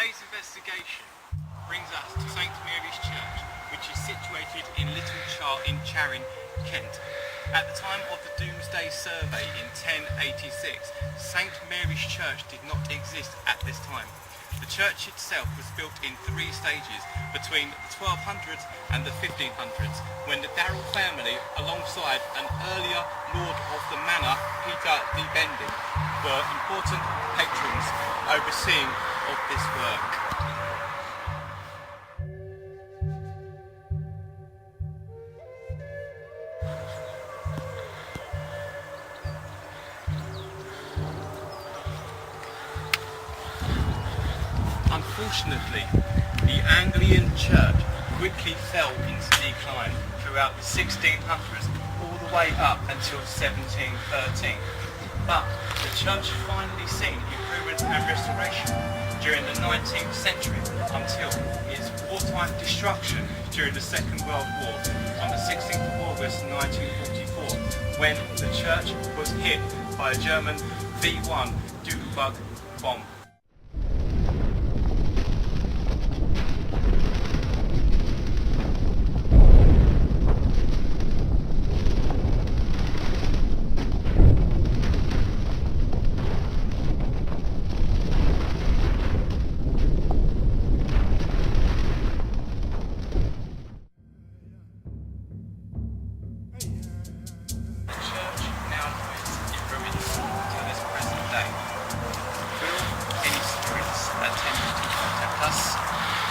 Today's investigation brings us to St Mary's Church, which is situated in Charing, Kent. At the time of the Doomsday Survey in 1086, St Mary's Church did not exist at this time. The church itself was built in 3 stages between the 1200s and the 1500s, when the Darrell family, alongside an earlier lord of the manor, Peter de Bending, were important patrons overseeing of this work. Unfortunately, the Anglican Church quickly fell into decline throughout the 1600s all the way up until 1713. But the church finally seen improvements and restoration during the 19th century until its wartime destruction during the Second World War on the 16th of August 1944, when the church was hit by a German V-1 Doodlebug bomb.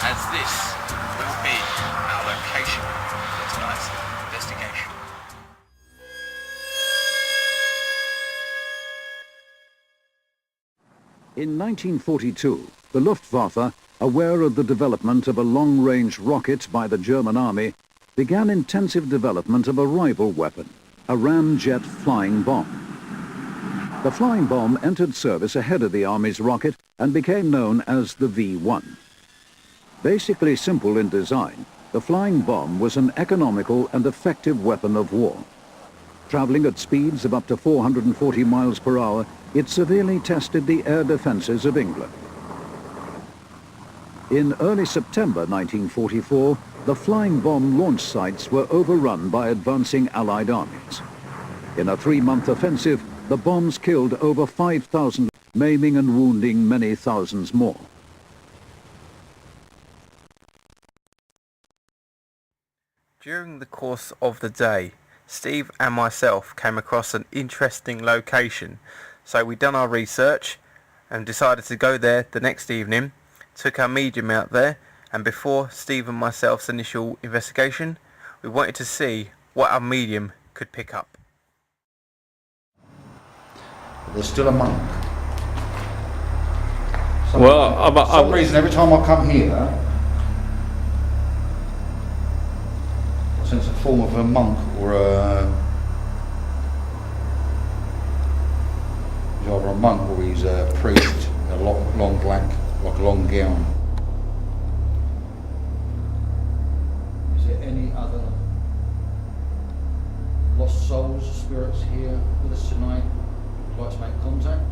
As this will be our location for tonight's investigation. In 1942, the Luftwaffe, aware of the development of a long-range rocket by the German army, began intensive development of a rival weapon, a ramjet flying bomb. The flying bomb entered service ahead of the army's rocket and became known as the V-1. Basically simple in design, the flying bomb was an economical and effective weapon of war. Traveling at speeds of up to 440 miles per hour, it severely tested the air defenses of England. In early September 1944, the flying bomb launch sites were overrun by advancing Allied armies. In a 3-month offensive, the bombs killed over 5,000, maiming and wounding many thousands more. During the course of the day, Steve and myself came across an interesting location, so we done our research and decided to go there the next evening, took our medium out there, and before Steve and myself's initial investigation, we wanted to see what our medium could pick up. There's still a monk. For some reason, every time I come here, I sense a form of a monk or he's either a monk or he's a priest, a long black, like a long gown. Is there any other lost souls, spirits here with us tonight who'd like to make contact?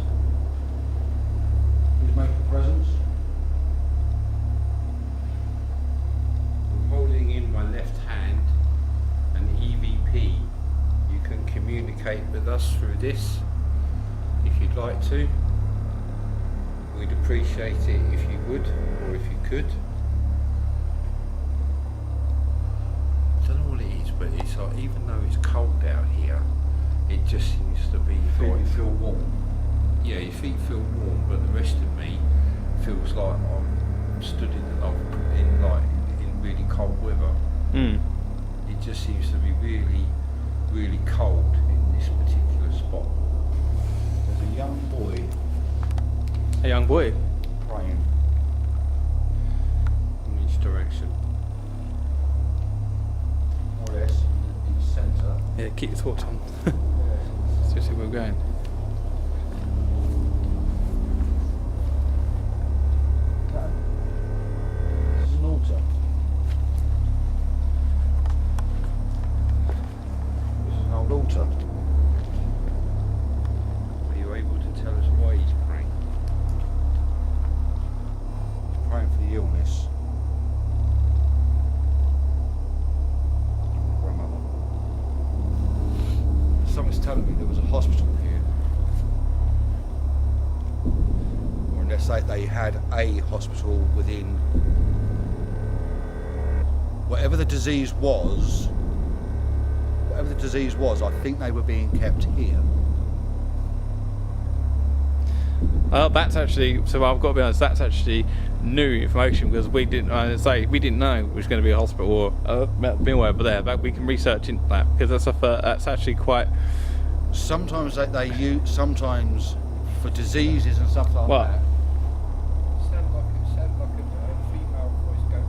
Please make a presence. I'm holding in my left hand an EVP. You can communicate with us through this if you'd like to. We'd appreciate it if you would, or if you could. I don't know what it is, but it's like, even though it's cold out here, it just seems to be You feel warm. Yeah, your feet feel warm, but the rest of me feels like I'm stood in really cold weather. It just seems to be really, really cold in this particular spot. There's a young boy A young boy? praying. In which direction? More or less in the centre. Yeah, keep your thoughts on. See where we're going. This is an altar. This is an old altar. Are you able to tell us why he's praying? Praying telling me there was a hospital here. Or unless they had a hospital within... Whatever the disease was, I think they were being kept here. Well, that's actually, so I've got to be honest, that's actually new information because we didn't know it was going to be a hospital or meanwhile over there, but we can research into that because that's actually quite... Sometimes they use, sometimes for diseases and stuff like What? that. Sound like a female voice go.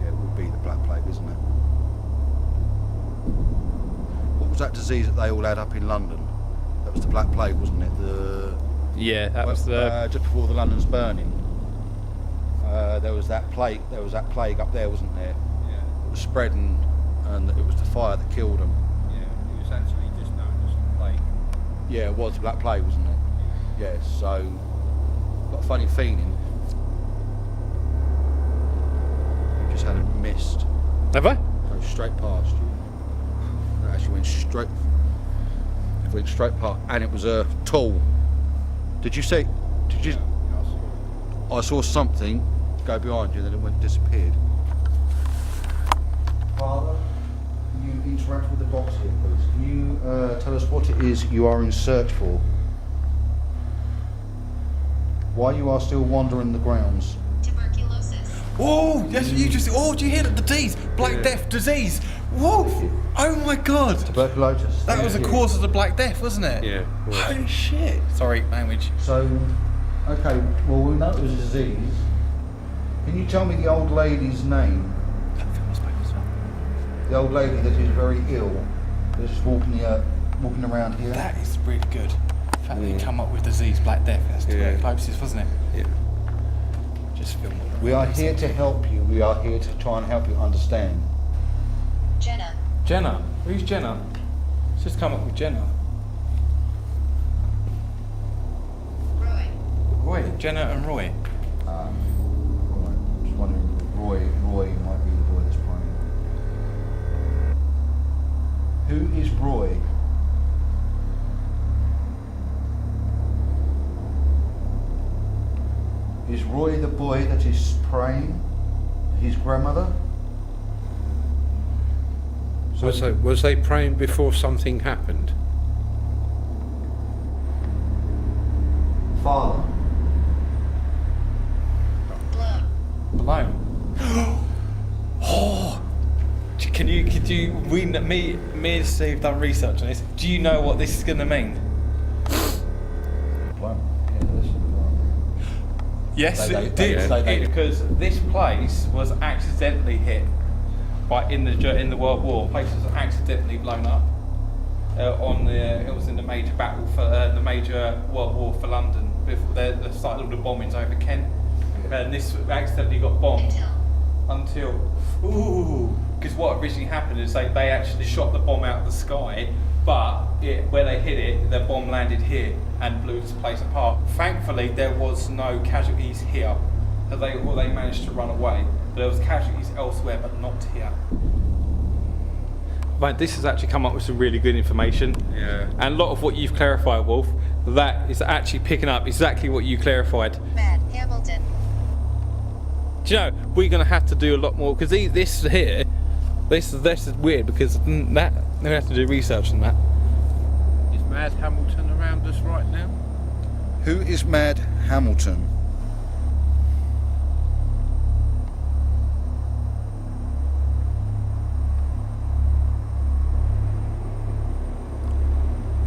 Yeah, it would be the Black Plague, isn't it? What was that disease that they all had up in London? That was the Black Plague, wasn't it? Yeah, that was the... just before the London's burning. There was that plague. There was that plague up there, wasn't there? Yeah. It was spreading, and it was the fire that killed them. Yeah, it was actually just known as the plague. Yeah, it was the Black Plague, wasn't it? Yeah. So, got a funny feeling. You just had a mist Have I? go straight past you. It actually went straight. It went straight past, and it was a tall. Did you see? Did you? Yeah, I saw it. I saw something go behind you, then it went disappeared. Father, can you interact with the box here, please? Can you tell us what it is you are in search for? Why you are still wandering the grounds? Tuberculosis. Oh, that's what you just... Oh, do you hear that? The disease? Black Death disease. Whoa! Oh my God! Tuberculosis. That was the cause of the Black Death, wasn't it? Yeah. Holy shit! Sorry, language. So, okay, well we know it was a disease. Can you tell me the old lady's name? The old lady that is very ill, that's just walking around here. That is really good. The fact that you come up with disease, Black Death, that's tuberculosis, wasn't it? Yeah. Just film what We are here to help you. We are here to try and help you understand. Jenna. Jenna. Who's Jenna? Let's just come up with Jenna. Roy. Roy, Jenna and Roy. Right. Just wondering, Roy might be the boy that's praying. Who is Roy? Is Roy the boy that is praying? His grandmother? Was they praying before something happened? Father? Blown. Oh! Could you, me and Steve done research on this. Do you know what this is going to mean? Well, yeah, this is wrong. Yes, They- it they- did. they- Because this place was accidentally hit in the World War. The place was accidentally blown up. It was in the major battle for the major World War for London. Before they started all the bombings over Kent, and this accidentally got bombed. Because what originally happened is they actually shot the bomb out of the sky, but where they hit it, the bomb landed here and blew this place apart. Thankfully, there was no casualties here, so they managed to run away. But there was casualties elsewhere, but not here. But this has actually come up with some really good information. Yeah. And a lot of what you've clarified, Wolf, that is actually picking up exactly what you clarified. Matt Hamilton. Do you know, we're going to have to do a lot more, because this here, this is weird, because that, we're going to have to do research on that. Is Mad Hamilton around us right now? Who is Mad Hamilton?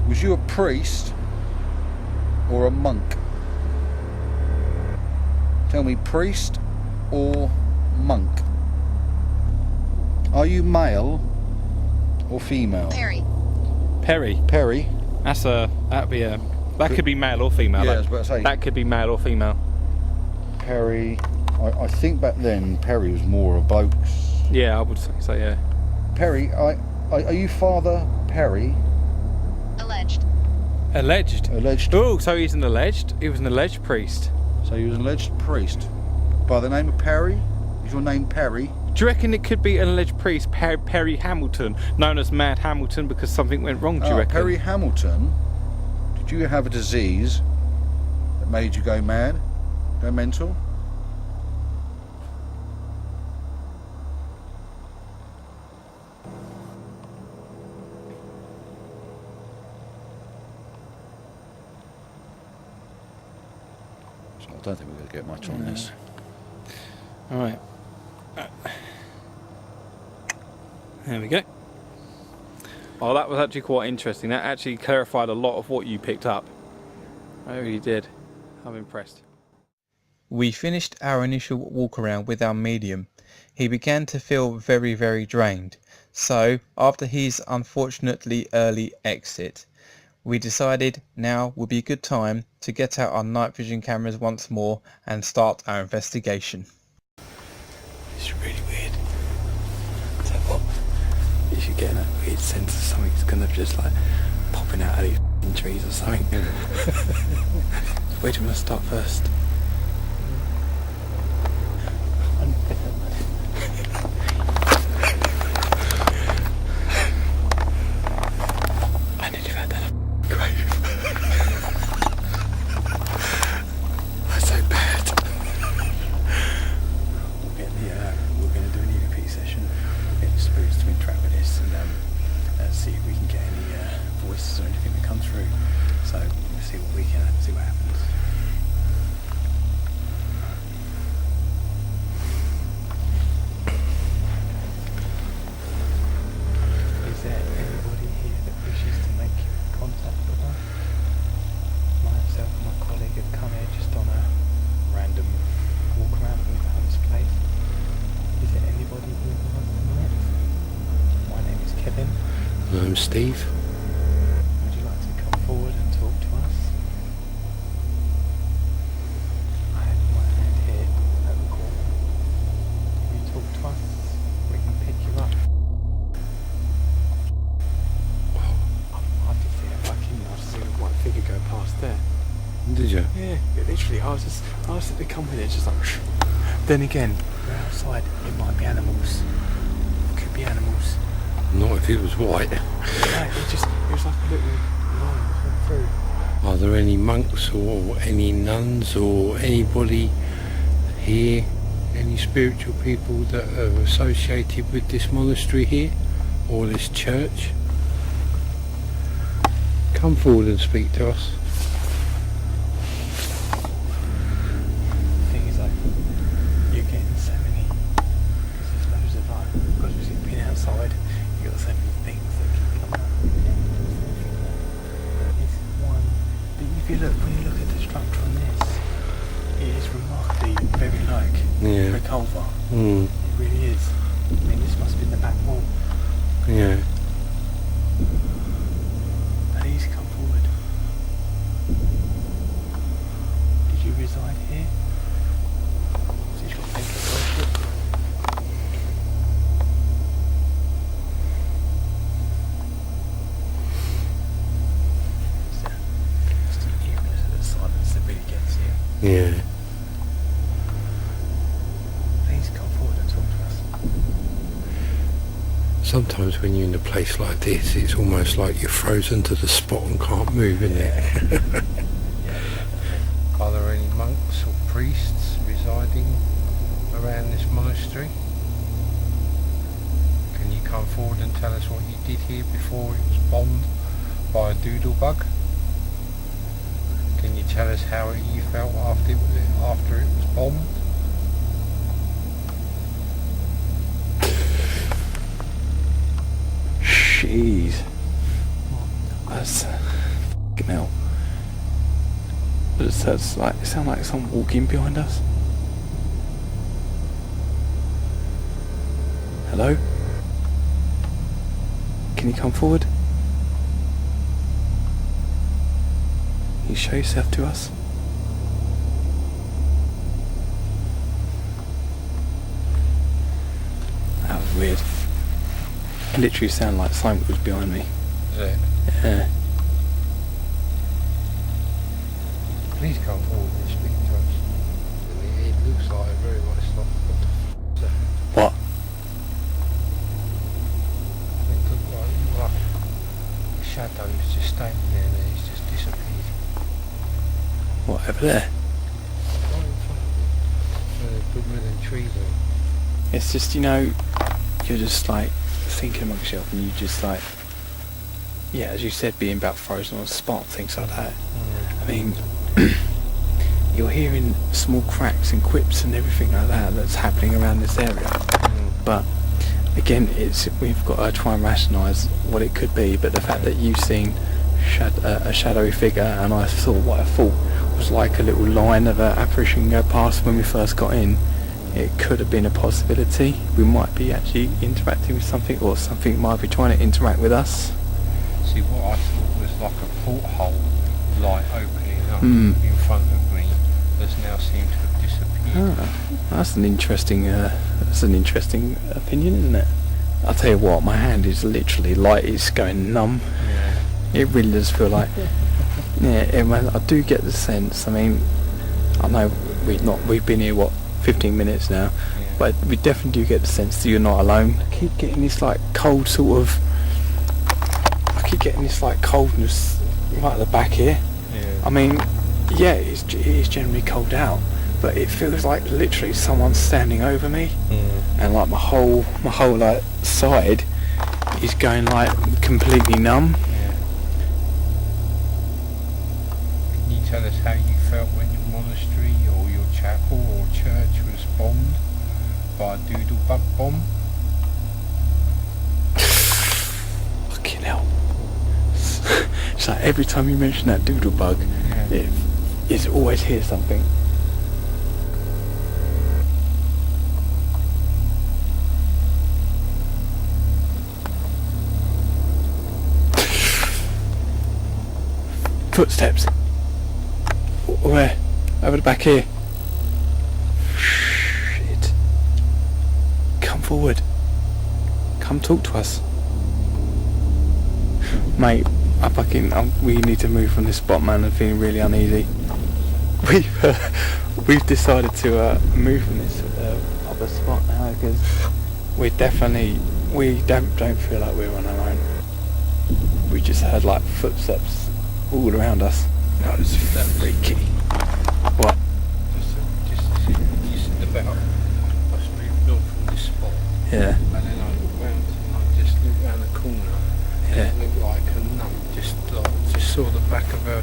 Was you a priest or a monk? Tell me, priest or monk? Are you male or female? Perry. Perry, Perry. that could be male or female. Yeah, I like, was about to say. that could be male or female. Perry. I think back then Perry was more of blokes. Yeah, I would say so, yeah. Perry, are you Father Perry? Alleged. Alleged. Alleged. Oh, so he was an alleged priest. So he was an alleged priest by the name of Perry. Is your name Perry? Do you reckon it could be an alleged priest, Perry Hamilton, known as Mad Hamilton, because something went wrong? Do you reckon? Perry Hamilton, did you have a disease that made you go mad, go mental? So I don't think we're going to get much on this. All right. There we go. Oh, that was actually quite interesting. That actually clarified a lot of what you picked up. I really did. I'm impressed. We finished our initial walk around with our medium. He began to feel very, very drained. So, after his unfortunately early exit, we decided now would be a good time to get out our night vision cameras once more and start our investigation. It's really weird. So what? You should get a weird sense of something's gonna just like popping out of these trees or something. Where do you want to start first? I nearly had that grave. That's so bad. We're going to do an EVP session. We'll get the spirits to interact with this and see if we can get any voices or anything that comes through. So we'll see what we can, see what happens. Is there anybody here that wishes to make contact with us? Myself and my colleague have come here just on a random walk around and found this place. Is there anybody here who wants to meet? My name is Kevin. I'm Steve. Would you like to come forward and talk to us? I have my hand here at the corner. Can you talk to us? We can pick you up. I did see a fucking, I just seen a white figure go past there. Did you? Yeah, literally, I was at the company, it's just like, then again, we're outside, it might be animals. Could be animals. Not if it was white. No, it was like a little line going through. Are there any monks or any nuns or anybody here, any spiritual people that are associated with this monastery here or this church? Come forward and speak to us. The thing is, like, you're getting so many, because there's loads of like, because we've been outside, you've got so many things that keep coming up. There's one, but if you look, when you look at the structure on this, it is remarkably very like a culver. It really is. I mean, this must have been the back wall. Yeah. Please come forward. Did you reside here? So you've got to think of worship. It's the eagerness of the silence that really gets you. Yeah. Please come forward and talk to us. Sometimes when you're in a place like this, it's almost like you're frozen to the spot and can't move, isn't it? Are there any monks or priests residing around this monastery? Can you come forward and tell us what you did here before it was bombed by a doodle bug? Can you tell us how you felt after it was bombed? Jeez. That's fucking hell. That's like, it sounds like someone walking behind us. Hello? Can you come forward? Can you show yourself to us? That was weird. It literally sounded like something was behind me. Is it? Yeah. Please come forward and speak to us. It looks like a very nice lot. What? shadow is just standing there and then he's just disappeared. What, over there? Right in front of me. Where the trees are. It's just, you know, you're just like thinking amongst yourself and you just like, yeah, as you said, being about frozen on the spot, things like that. I mean, you're hearing small cracks and quips and everything like that that's happening around this area. But again, we've got to try and rationalise what it could be. But the fact that you've seen a shadowy figure, and I thought what I thought was like a little line of an apparition go past when we first got in, it could have been a possibility. We might be actually interacting with something, or something might be trying to interact with us. See, what I thought was like a porthole light opening up in front of me has now seemed to have disappeared. That's an interesting opinion, isn't it? I'll tell you what, my hand is literally like it's going numb. Yeah. It really does feel like, I do get the sense. I mean, I know we've been here 15 minutes now, but we definitely do get the sense that you're not alone. I keep getting this like cold sort of. I keep getting this like coldness right at the back here. Yeah. I mean, yeah, it is generally cold out, but it feels like literally someone's standing over me, and like my whole like side is going like completely numb. Yeah. Can you tell us how you felt when your monastery or your chapel or church was bombed by a doodlebug bomb? Fucking hell. It's like every time you mention that doodlebug, it's always hear something. Footsteps. Where? Over the back here. Shit. Come forward. Come talk to us. Mate, we need to move from this spot, man. I'm feeling really uneasy. We've decided to move from this other spot now because we don't feel like we're on our own. We just heard like footsteps all around us. That was freaky. What? Just about us moved on from this spot. Yeah. And then I looked round and I just looked round the corner. Yeah. It looked like a nun. Just saw the back of her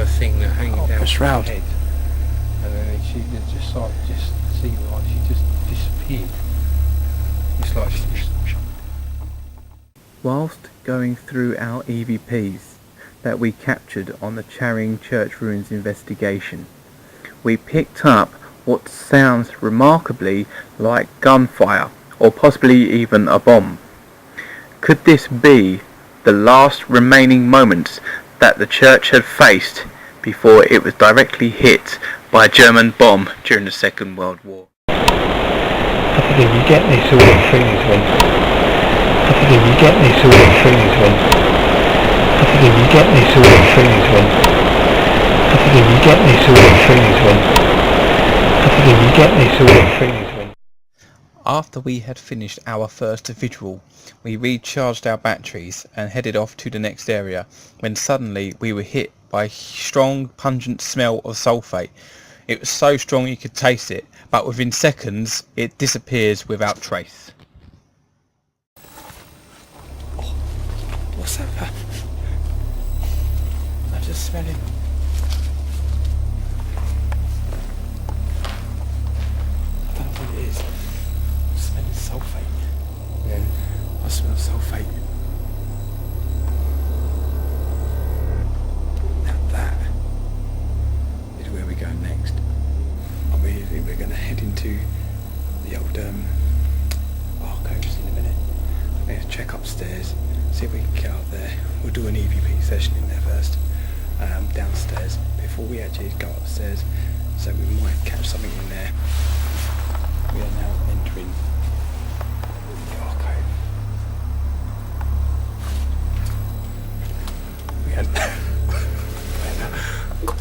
thing that hanging down a shroud. her head. And then she just seemed like she just disappeared. It's like she just. Whilst going through our EVPs that we captured on the Charing church ruins investigation, we picked up what sounds remarkably like gunfire, or possibly even a bomb. Could this be the last remaining moments that the church had faced before it was directly hit by a German bomb during the Second World War? I believe you get this sort of things when. I believe you get this sort of things when. I believe you get this sort of things when. I believe you get this sort of things when. I believe you get this sort of things when. After we had finished our first vigil, we recharged our batteries and headed off to the next area, when suddenly we were hit by a strong, pungent smell of sulphate. It was so strong you could taste it, but within seconds it disappears without trace. Oh, what's that? I just smell it. I don't know what it is. I'm smelling sulphate. Yeah. I smell sulphate. Now that is where we go next. I really think we're going to head into the old archives in a minute. I'm going to check upstairs, see if we can get up there. We'll do an EVP session in there first, downstairs, before we actually go upstairs. So we might catch something in there. We are now entering the archive. God,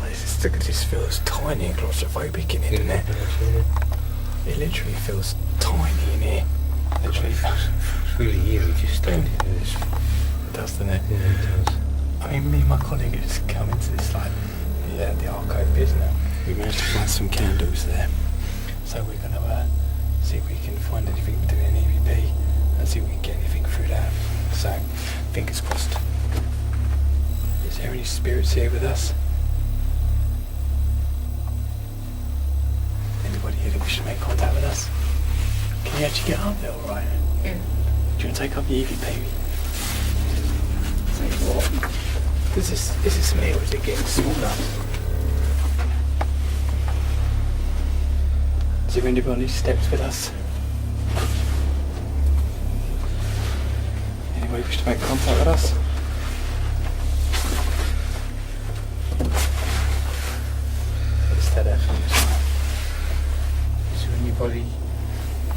this feels tiny and claustrophobic in here, doesn't it? It literally feels tiny in here. Literally. It's really eerie just standing in this does, doesn't it? Yeah, it does. I mean, me and my colleague have just come into this, like, the archive bit now. We managed to find some candles there. So we're going to see if we can find anything to do in EVP and see if we can get anything through that. So, fingers crossed. Is there any spirits here with us? Anybody here that we should make contact with us? Can you actually get up there alright? Yeah. Do you want to take up the EVP? Say what? Is this me or is it getting smaller? Is there anybody steps with us? Anybody wish to make contact with us? Is there anybody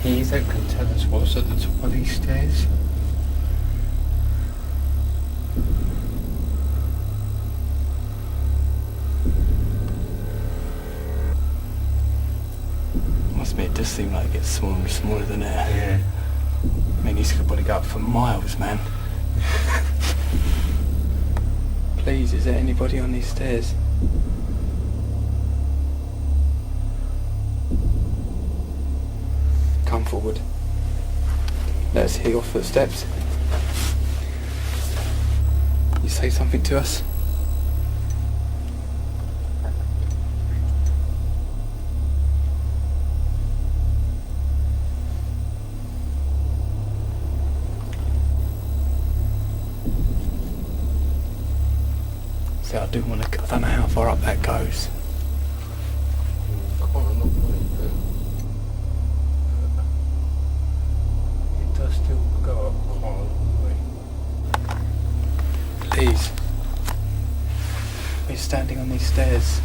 here that can tell us what's at the top of these stairs? Must admit, it does seem like it gets smaller and smaller than air. Yeah. I mean, these could probably go up for miles, man. Please, is there anybody on these stairs? Come forward. Let us hear your footsteps. You say something to us? See, I do want to. I don't know how far up that goes. Quite a long way, but it does still go up quite a long way. Please. We're standing on these stairs.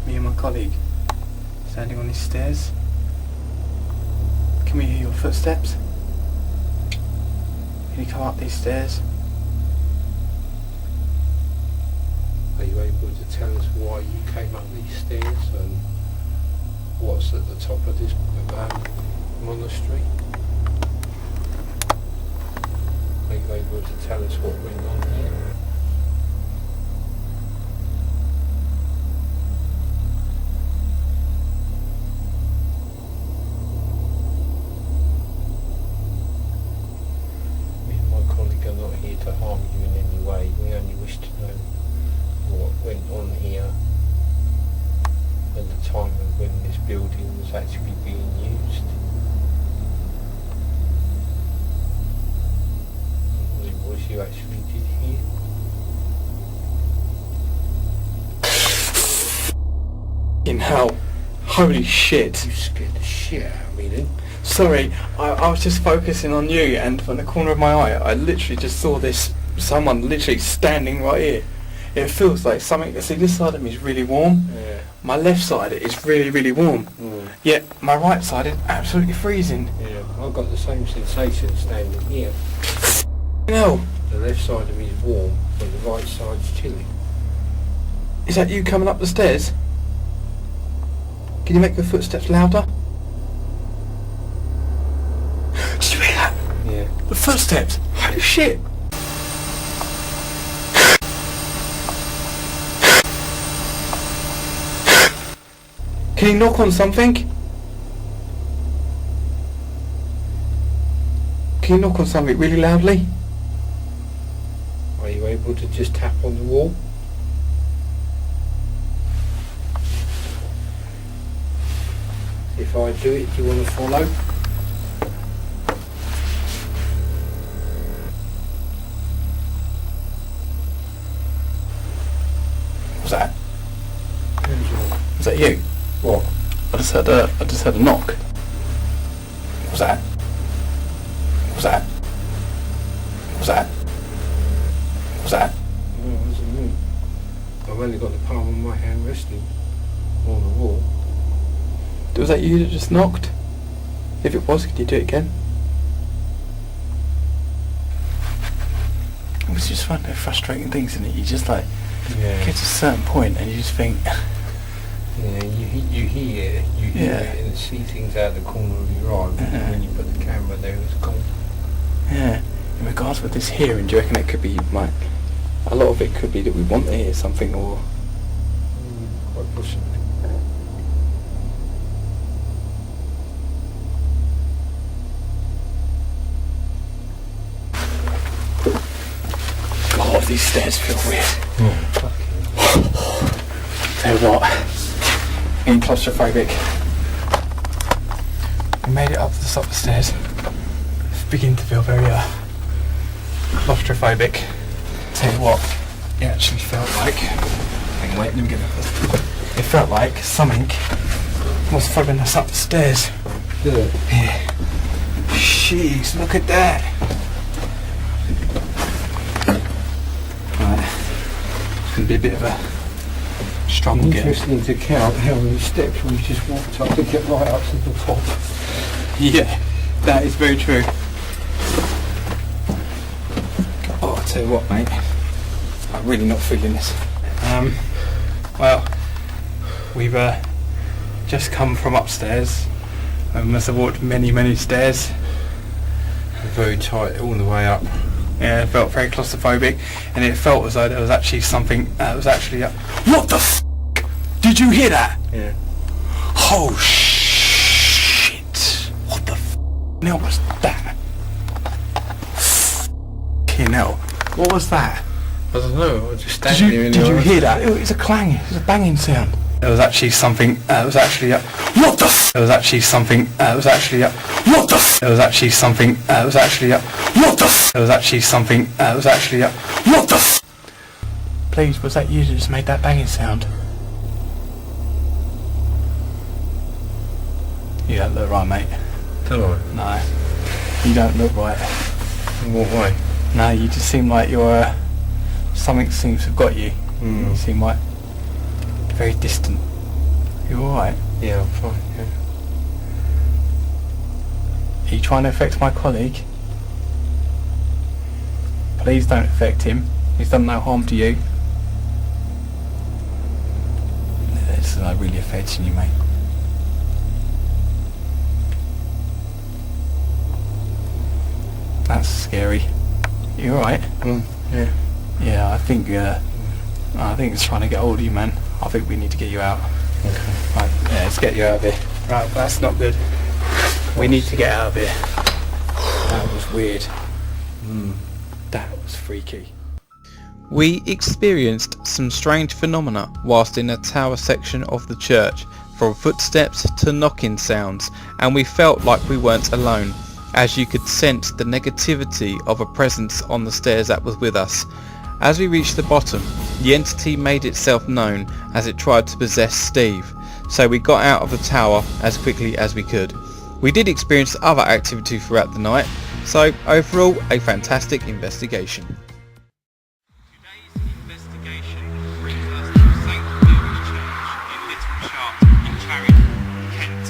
Me and my colleague. Standing on these stairs. Can we hear your footsteps? Can you come up these stairs? Are you able to tell us why you came up these stairs and what's at the top of this monastery? Are you able to tell us what went on here? Me and my colleague are not here to harm you in any way. We only wish to know what went on here at the time of when this building was actually being used. And what it was you actually did here. In hell. Holy shit. You scared the shit out of me then. Sorry, I was just focusing on you, and from the corner of my eye, I literally just saw someone literally standing right here. It feels like something. See, this side of me is really warm. Yeah. My left side is really, really warm. Yet my right side is absolutely freezing. Yeah, I've got the same sensation standing here. No, The left side of me is warm, but the right side's chilly. is that you coming up the stairs? Can you make your footsteps louder? Did you hear that? Yeah. The footsteps. Holy shit. Can you knock on something? Can you knock on something really loudly? Are you able to just tap on the wall? If I do it, do you want to follow? What was that? Was that you? What? I just had a knock. What was that? What was that? What was that? What was that? No, it wasn't me. I've only got the palm of my hand resting on the wall. Was that you that just knocked? If it was, could you do it again? It was just one of those frustrating things, isn't it? You just like Yeah. get to a certain point and you just think, Yeah, you hear Yeah. it and see things out the corner of your eye, but Yeah. when you put the camera there, it's gone. yeah. In regards chance with this hearing? Do you reckon it could be like a lot of it could be that we want to hear something, or Quite possibly. God, these stairs feel weird. Tell you what, I'm claustrophobic. We made it up to the top of the stairs. It's beginning to feel very claustrophobic. Tell you what, it actually felt like. Hang on, wait, let me get that. It felt like something was following us up the stairs. Yeah. Yeah. Jeez, look at that. Right. It's going to be a bit of a struggle getting. Interesting to count how many steps we just walked up to get right up to the top. Yeah, that is very true. Oh, I'll tell you what, mate. I'm really not feeling this. Well, we've just come from upstairs. We must have walked many, many stairs. Very tight all the way up. Yeah, it felt very claustrophobic, and it felt as though there was actually something that was actually up. What the f***? Did you hear that? Yeah. Oh shit! What the f*** hell was that? F***ing hell. What was that? I don't know, I was just Did standing here in you the hear that? It was a clang, it was a banging sound. There was actually something, there was actually a... What the f***? There was actually something, there was actually a... What the f***? There was actually something, there was actually a... What the f***? There was actually something, there was actually a... What the f***? Please, was that you that just made that banging sound? You don't look right, mate. Don't I? No. You don't look right. In what way? No, you just seem like you're... something seems to have got you. You seem like... very distant. You alright? Yeah, I'm fine, yeah. Are you trying to affect my colleague? Please don't affect him. He's done no harm to you. It's not really affecting you, mate. That's scary. You alright? Yeah. Yeah, I think it's trying to get hold of you, man. I think we need to get you out. Okay. Right, yeah, let's get you out of here. Right, that's not good. We need to get out of here. That was weird. That was freaky. We experienced some strange phenomena whilst in a tower section of the church, from footsteps to knocking sounds, and we felt like we weren't alone, as you could sense the negativity of a presence on the stairs that was with us. As we reached the bottom, the entity made itself known as it tried to possess Steve, so we got out of the tower as quickly as we could. We did experience other activity throughout the night, so overall a fantastic investigation. Today's investigation brings us to St. Mary's Church in Little Chart in Charing, Kent.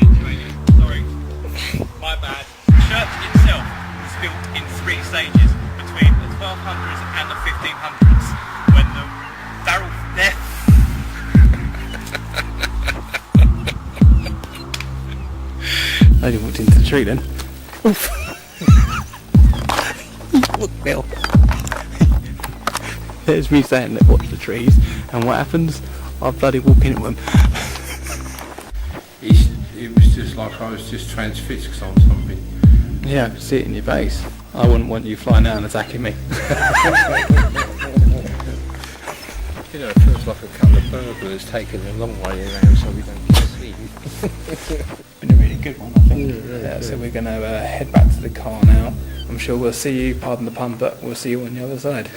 Situated, sorry, my bad. The church itself was built in 3 stages between the 1200s and the 1500s when the Darrell there. I just walked into the tree then. What the hell? There's me saying that watch the trees, and what happens? I bloody walk into them. It was just like I was just transfixed on something. Yeah, I can see it in your face. I wouldn't want you flying out and attacking me. You know, it feels like a couple of burglars taking a long way around so we don't get seen. Been a really good one, I think. So we're going to head back to the car now. I'm sure we'll see you, pardon the pun, but we'll see you on the other side.